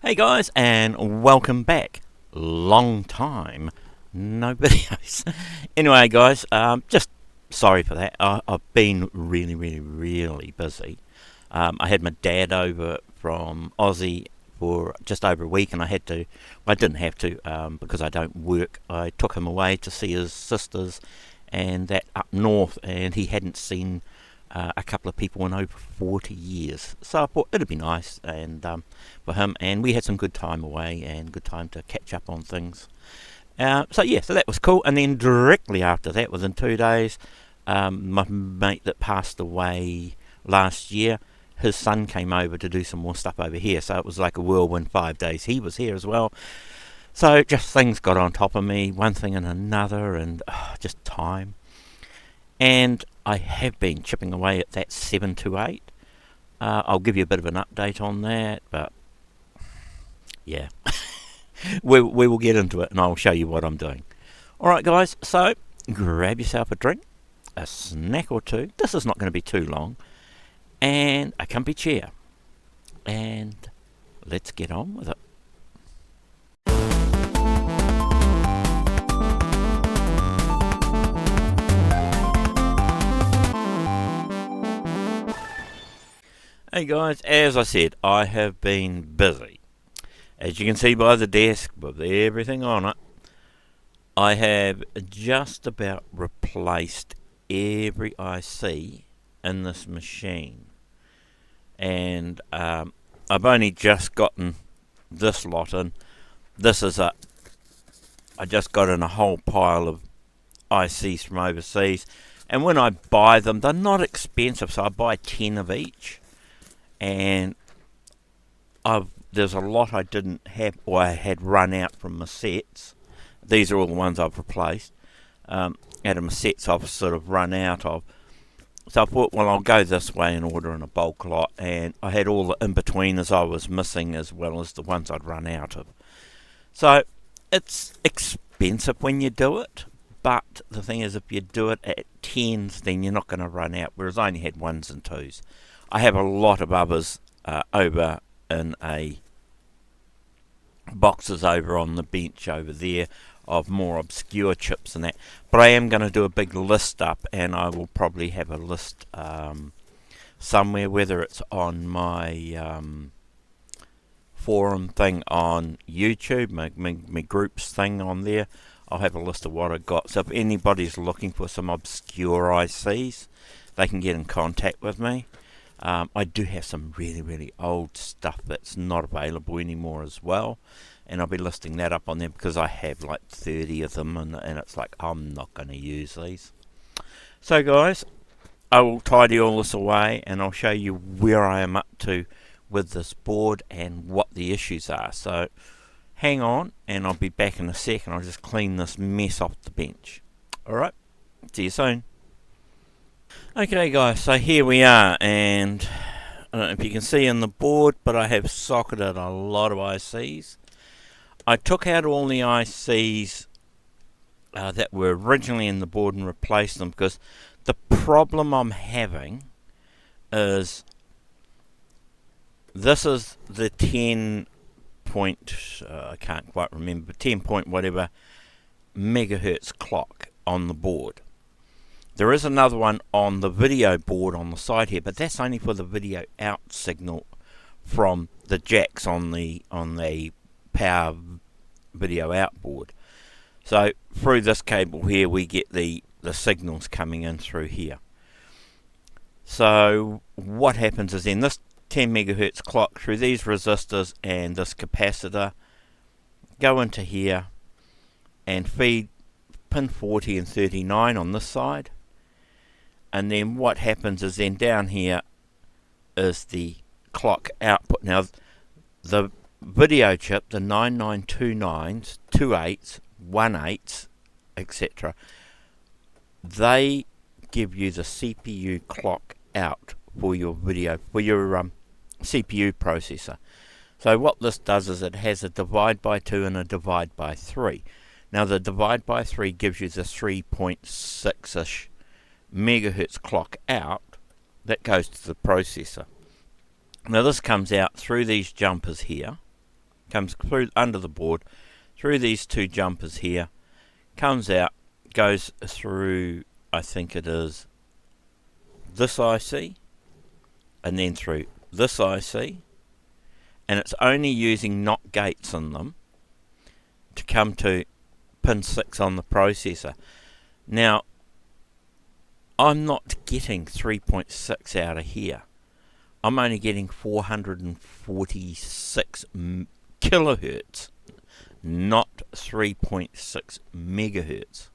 Hey guys, and welcome back. Long time, no videos. Anyway guys, just sorry for that. I've been really busy. I had my dad over from Aussie for just over a week, and I didn't have to because I don't work. I took him away to see his sisters and that up north, and he hadn't seen a couple of people in over 40 years. So I thought it'd be nice and for him, and we had some good time away and good time to catch up on things. So that was cool. And then directly after that, within 2 days, my mate that passed away last year, his son came over to do some more stuff over here. So it was like a whirlwind 5 days. He was here as well. So just things got on top of me, one thing and another, and just time. And I have been chipping away at that 728. I'll give you a bit of an update on that, but yeah, we will get into it and I'll show you what I'm doing. Alright guys, so grab yourself a drink, a snack or two, this is not going to be too long, and a comfy chair, and let's get on with it. Hey guys, as I said, I have been busy. As you can see by the desk with everything on it, I have just about replaced every IC in this machine. And I've only just gotten this lot in. I just got in a whole pile of ICs from overseas. And when I buy them, they're not expensive, so I buy 10 of each. And there's a lot I didn't have, or I had run out from my sets. These are all the ones I've replaced. Out of my sets I've sort of run out of. So I thought, well, I'll go this way and order in a bulk lot. And I had all the in-betweeners I was missing as well as the ones I'd run out of. So it's expensive when you do it. But the thing is, if you do it at 10s, then you're not going to run out. Whereas I only had 1s and 2s. I have a lot of others over in boxes over on the bench over there of more obscure chips and that. But I am going to do a big list up, and I will probably have a list somewhere, whether it's on my forum thing on YouTube, my groups thing on there. I'll have a list of what I got. So if anybody's looking for some obscure ICs, they can get in contact with me. I do have some really old stuff that's not available anymore as well, and I'll be listing that up on there because I have like 30 of them, and it's like I'm not going to use these. So guys, I will tidy all this away and I'll show you where I am up to with this board and what the issues are. So hang on, and I'll be back in a second. I'll just clean this mess off the bench. Alright, see you soon. Okay guys, so here we are, and I don't know if you can see on the board, but I have socketed a lot of ICs. I took out all the ICs that were originally in the board and replaced them, because the problem I'm having is this is the 10 point, I can't quite remember, 10 point whatever megahertz clock on the board. There is another one on the video board on the side here, but that's only for the video out signal from the jacks on the power video out board. So through this cable here we get the signals coming in through here. So what happens is then this 10 megahertz clock through these resistors and this capacitor go into here and feed pin 40 and 39 on this side. And then what happens is then down here is the clock output. Now the video chip, the 9929s, 28s, 18s, etc., they give you the CPU clock out for your video, for your CPU processor. So what this does is it has a divide by 2 and a divide by 3. Now the divide by 3 gives you the 3.6ish megahertz clock out that goes to the processor. Now this comes out through these jumpers here, comes through under the board, through these two jumpers here, comes out, goes through, I think it is this IC, and then through this IC, and it's only using NOT gates in them to come to pin 6 on the processor. Now, I'm not getting 3.6 out of here. I'm only getting 446 kilohertz, not 3.6 megahertz.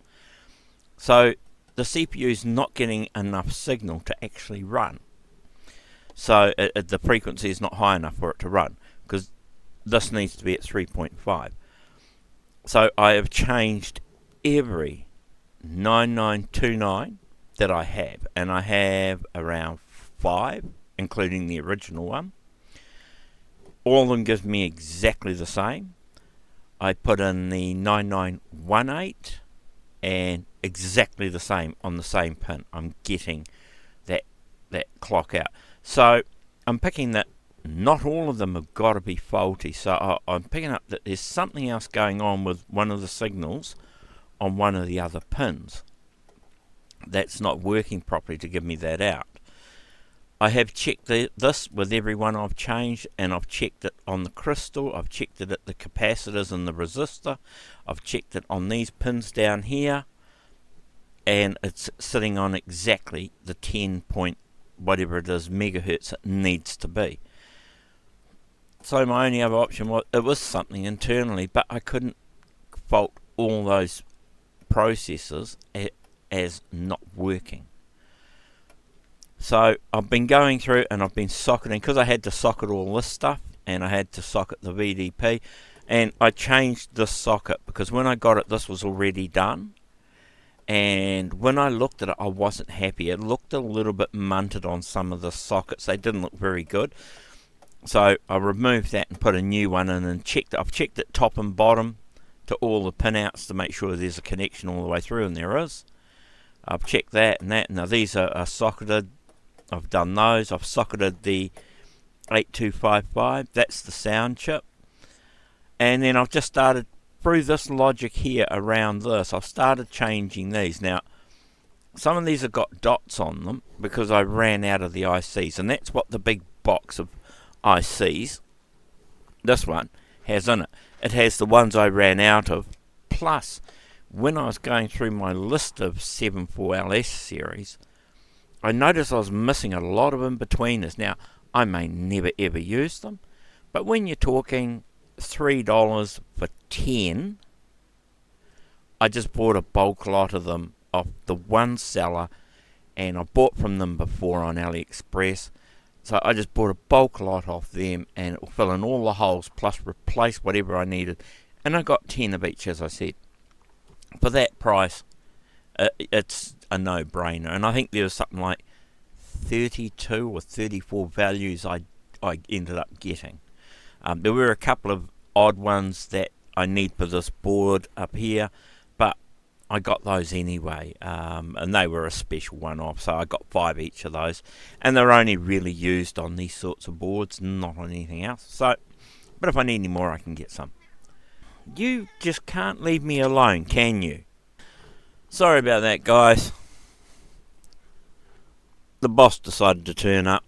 So the CPU is not getting enough signal to actually run. So the frequency is not high enough for it to run, because this needs to be at 3.5. So I have changed every 9929 that I have, and I have around 5, including the original one. All of them give me exactly the same. I put in the 9918 and exactly the same on the same pin. I'm getting that clock out. So I'm picking that not all of them have got to be faulty. So I'm picking up that there's something else going on with one of the signals on one of the other pins that's not working properly to give me that out. I have checked this with every one I've changed, and I've checked it on the crystal, I've checked it at the capacitors and the resistor, I've checked it on these pins down here, and it's sitting on exactly the 10 point whatever it is megahertz it needs to be. So my only other option was, it was something internally, but I couldn't fault all those processors as not working. So I've been going through and I've been socketing, because I had to socket all this stuff and I had to socket the VDP, and I changed this socket because when I got it this was already done, and when I looked at it I wasn't happy. It looked a little bit munted on some of the sockets, they didn't look very good. So I removed that and put a new one in and checked it. I've checked it top and bottom to all the pinouts to make sure there's a connection all the way through, and there is. I've checked that and that. Now these are socketed. I've done those. I've socketed the 8255. That's the sound chip. And then I've just started through this logic here around this. I've started changing these. Now, some of these have got dots on them because I ran out of the ICs. And that's what the big box of ICs, this one, has in it. It has the ones I ran out of. Plus, when I was going through my list of 74LS series, I noticed I was missing a lot of in-betweeners. Now, I may never ever use them, but when you're talking $3 for 10, I just bought a bulk lot of them off the one seller, and I bought from them before on AliExpress. So I just bought a bulk lot off them, and it will fill in all the holes, plus replace whatever I needed. And I got 10 of each, as I said. For that price, it's a no-brainer. And I think there was something like 32 or 34 values I ended up getting. There were a couple of odd ones that I need for this board up here, but I got those anyway, and they were a special one-off, so I got 5 each of those, and they're only really used on these sorts of boards, not on anything else. So, but if I need any more, I can get some. You just can't leave me alone, can you? Sorry about that, guys. The boss decided to turn up.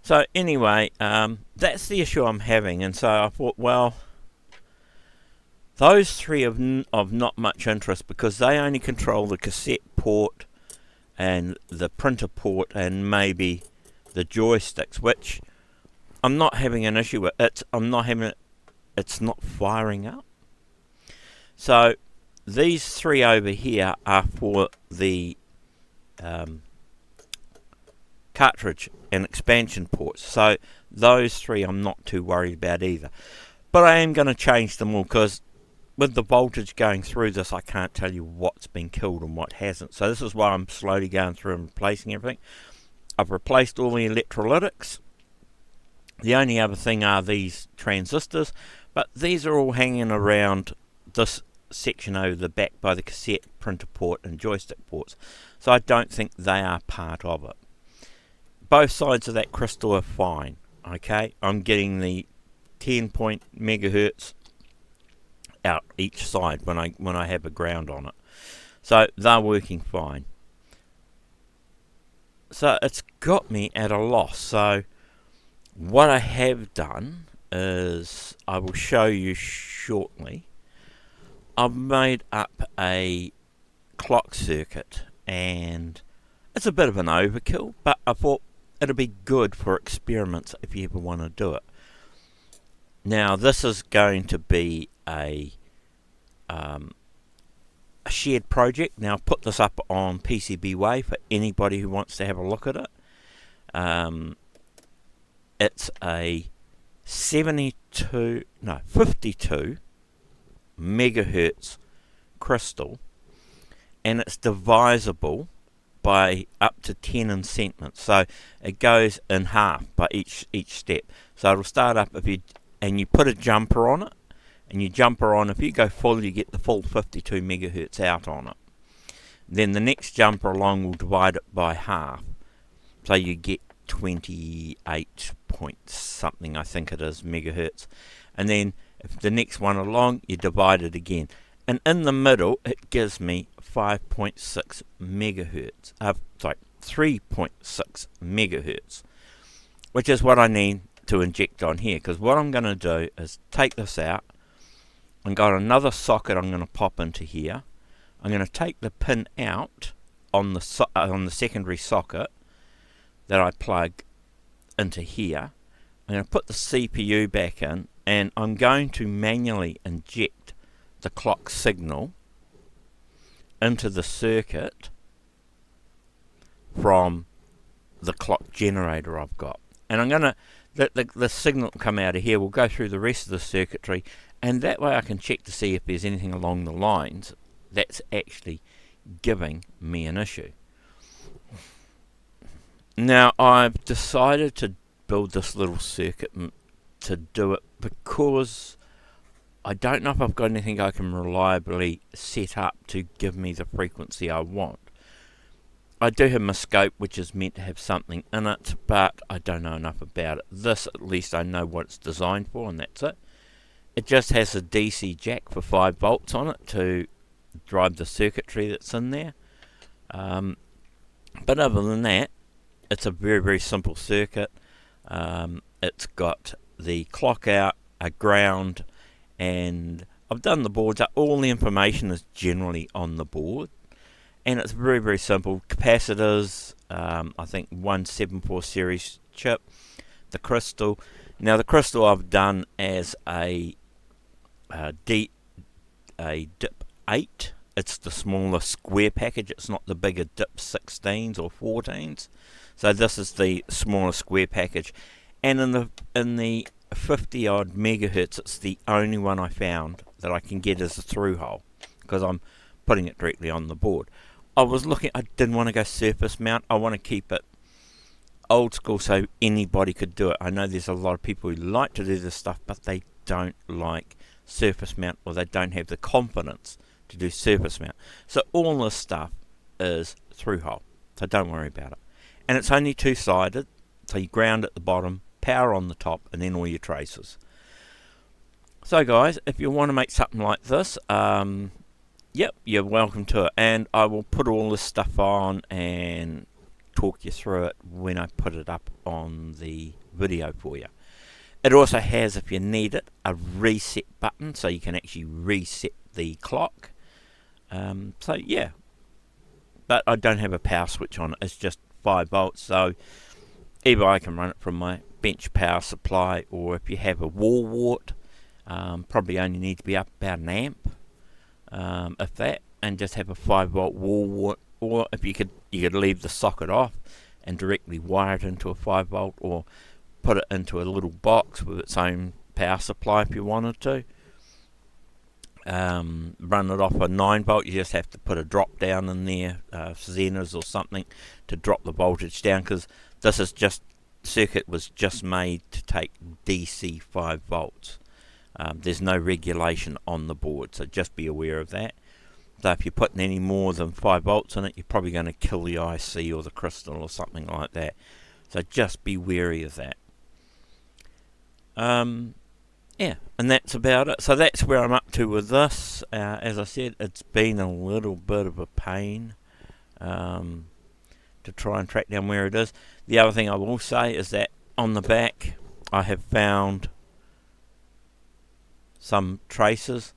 So anyway, that's the issue I'm having, and so I thought, well, those three are of not much interest because they only control the cassette port and the printer port and maybe the joysticks, which I'm not having an issue with. It's not firing up. So these three over here are for the cartridge and expansion ports. So those three I'm not too worried about either. But I am going to change them all because with the voltage going through this, I can't tell you what's been killed and what hasn't. So this is why I'm slowly going through and replacing everything. I've replaced all the electrolytics. The only other thing are these transistors, but these are all hanging around this section over the back by the cassette, printer port and joystick ports. So I don't think they are part of it. Both sides of that crystal are fine. Okay, I'm getting the 10 point megahertz out each side when I have a ground on it. So they're working fine. So it's got me at a loss. So what I have done is, I will show you shortly, I've made up a clock circuit, and it's a bit of an overkill, but I thought it'll be good for experiments if you ever want to do it. Now this is going to be a shared project. Now I've put this up on PCBWay for anybody who wants to have a look at it. It's a 52 megahertz crystal, and it's divisible by up to 10 in segments, so it goes in half by each step. So it'll start up, if you put a jumper on it, and you jumper on, if you go full, you get the full 52 megahertz out on it. Then the next jumper along will divide it by half, so you get 28 point something, I think it is, megahertz. And then if the next one along, you divide it again, and in the middle it gives me 5.6 megahertz, 3.6 megahertz, which is what I need to inject on here. Because what I'm going to do is take this out, I've got another socket I'm going to pop into here. I'm going to take the pin out on the secondary socket that I plug into here. I'm going to put the CPU back in, and I'm going to manually inject the clock signal into the circuit from the clock generator I've got. And I'm going to, the signal will come out of here, we'll go through the rest of the circuitry, and that way I can check to see if there's anything along the lines that's actually giving me an issue. Now I've decided to build this little circuit to do it because I don't know if I've got anything I can reliably set up to give me the frequency I want. I do have my scope, which is meant to have something in it, but I don't know enough about it. This, at least I know what it's designed for, and that's it. It just has a DC jack for 5 volts on it to drive the circuitry that's in there. But other than that, it's a very, very simple circuit. It's got the clock out, a ground, and I've done the boards up. All the information is generally on the board, and it's very, very simple. Capacitors, I think 174 series chip, the crystal. Now the crystal I've done as a DIP 8. It's the smaller square package. It's not the bigger DIP 16s or 14s. So this is the smaller square package, and in the 50 odd megahertz, it's the only one I found that I can get as a through hole, because I'm putting it directly on the board. I was looking, I didn't want to go surface mount. I want to keep it old school so anybody could do it. I know there's a lot of people who like to do this stuff, but they don't like surface mount, or they don't have the confidence to do surface mount. So all this stuff is through hole, so don't worry about it. And it's only two-sided, so you ground at the bottom, power on the top, and then all your traces. So guys, if you want to make something like this, yep, you're welcome to it. And I will put all this stuff on and talk you through it when I put it up on the video for you. It also has, if you need it, a reset button, so you can actually reset the clock. So yeah, but I don't have a power switch on it. It's just 5 volts, so either I can run it from my bench power supply, or if you have a wall wart, probably only need to be up about an amp, if that, and just have a 5 volt wall wart. Or if you could leave the socket off and directly wire it into a 5 volt, or put it into a little box with its own power supply if you wanted to. Run it off a 9 volt. You just have to put a drop down in there, Zenas or something, to drop the voltage down, because this is just, circuit was just made to take DC 5 volts. There's no regulation on the board, so just be aware of that. So if you're putting any more than 5 volts in it, you're probably going to kill the IC or the crystal or something like that. So just be wary of that. yeah, and that's about it. So that's where I'm up to with this. As I said, it's been a little bit of a pain to try and track down where it is. The other thing I will say is that on the back I have found some traces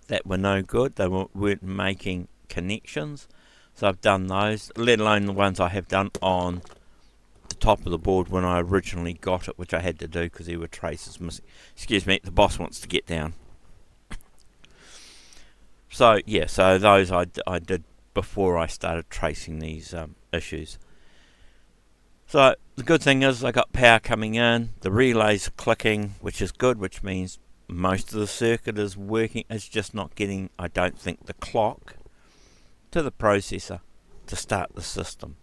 that were no good. They weren't making connections, so I've done those, let alone the ones I have done on the top of the board when I originally got it, which I had to do because there were traces missing. Excuse me, the boss wants to get down. So yeah, so those I did before I started tracing these issues. So the good thing is I got power coming in, the relay's clicking, which is good, which means most of the circuit is working. It's just not getting, I don't think, the clock to the processor to start the system.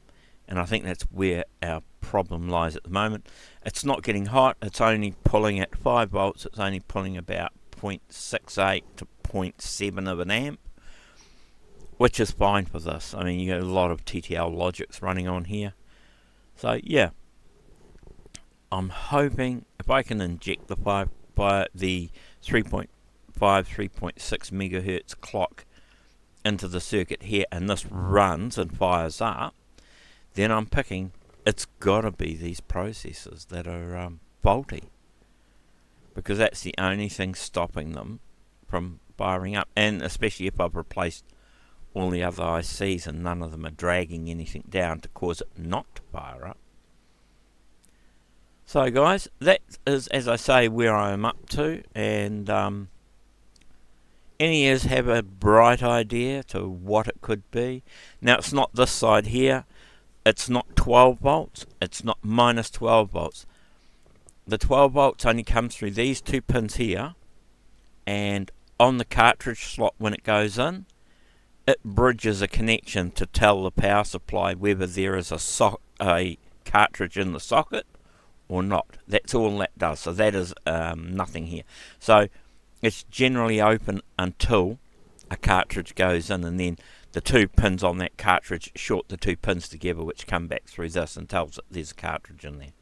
And I think that's where our problem lies at the moment. It's not getting hot, it's only pulling at 5 volts, it's only pulling about 0.68 to 0.7 of an amp, which is fine for this. I mean, you got a lot of TTL logics running on here. So yeah, I'm hoping if I can inject the 3.5, 3.6 megahertz clock into the circuit here, and this runs and fires up, then I'm picking, it's got to be these processors that are faulty, because that's the only thing stopping them from firing up. And especially if I've replaced all the other ICs and none of them are dragging anything down to cause it not to fire up. So guys, that is, as I say, where I am up to, and any of you have a bright idea to what it could be. Now it's not this side here, it's not 12 volts, it's not minus 12 volts. The 12 volts only comes through these two pins here, and on the cartridge slot when it goes in, it bridges a connection to tell the power supply whether there is a cartridge in the socket or not. That's all that does. So that is nothing here. So it's generally open until a cartridge goes in, and then the two pins on that cartridge short the two pins together, which come back through this and tells it there's a cartridge in there.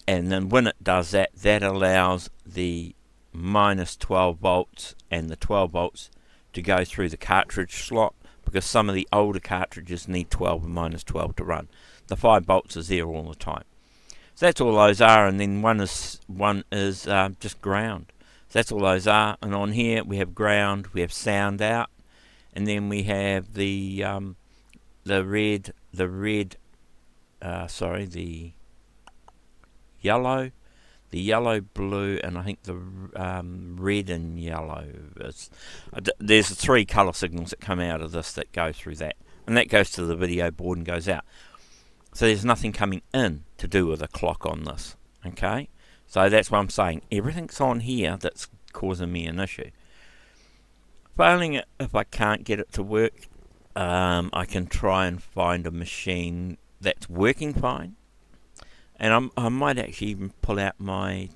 And then when it does that, that allows the minus 12 volts and the 12 volts to go through the cartridge slot, because some of the older cartridges need 12 and minus 12 to run. The 5 volts is there all the time. So that's all those are, and then one is just ground. So that's all those are, and on here we have ground, we have sound out, and then we have the yellow, blue, and I think the red and yellow. There's 3 colour signals that come out of this that go through that, and that goes to the video board and goes out. So there's nothing coming in to do with a clock on this. Okay, so that's what I'm saying. Everything's on here that's causing me an issue. Failing it, if I can't get it to work, I can try and find a machine that's working fine. And I might actually even pull out my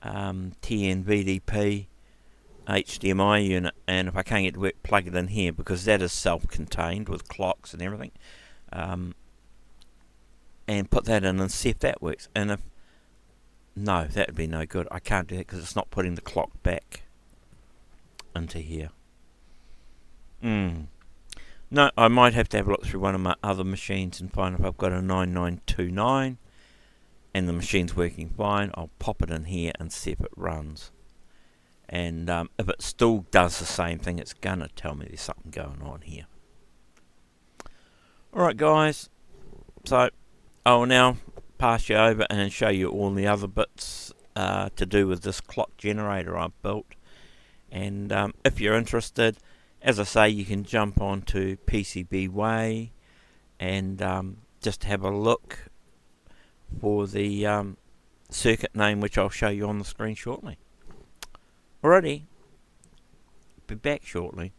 TN-VDP HDMI unit, and if I can't get it to work, plug it in here, because that is self-contained with clocks and everything, and put that in and see if that works. And if no, that would be no good. I can't do that because it's not putting the clock back into here. No, I might have to have a look through one of my other machines and find if I've got a 9929 and the machine's working fine. I'll pop it in here and see if it runs. And if it still does the same thing, it's gonna tell me there's something going on here. Alright guys, so I will now pass you over and show you all the other bits to do with this clock generator I've built. And if you're interested, as I say, you can jump onto PCB Way and just have a look for the circuit name, which I'll show you on the screen shortly. Alrighty, be back shortly.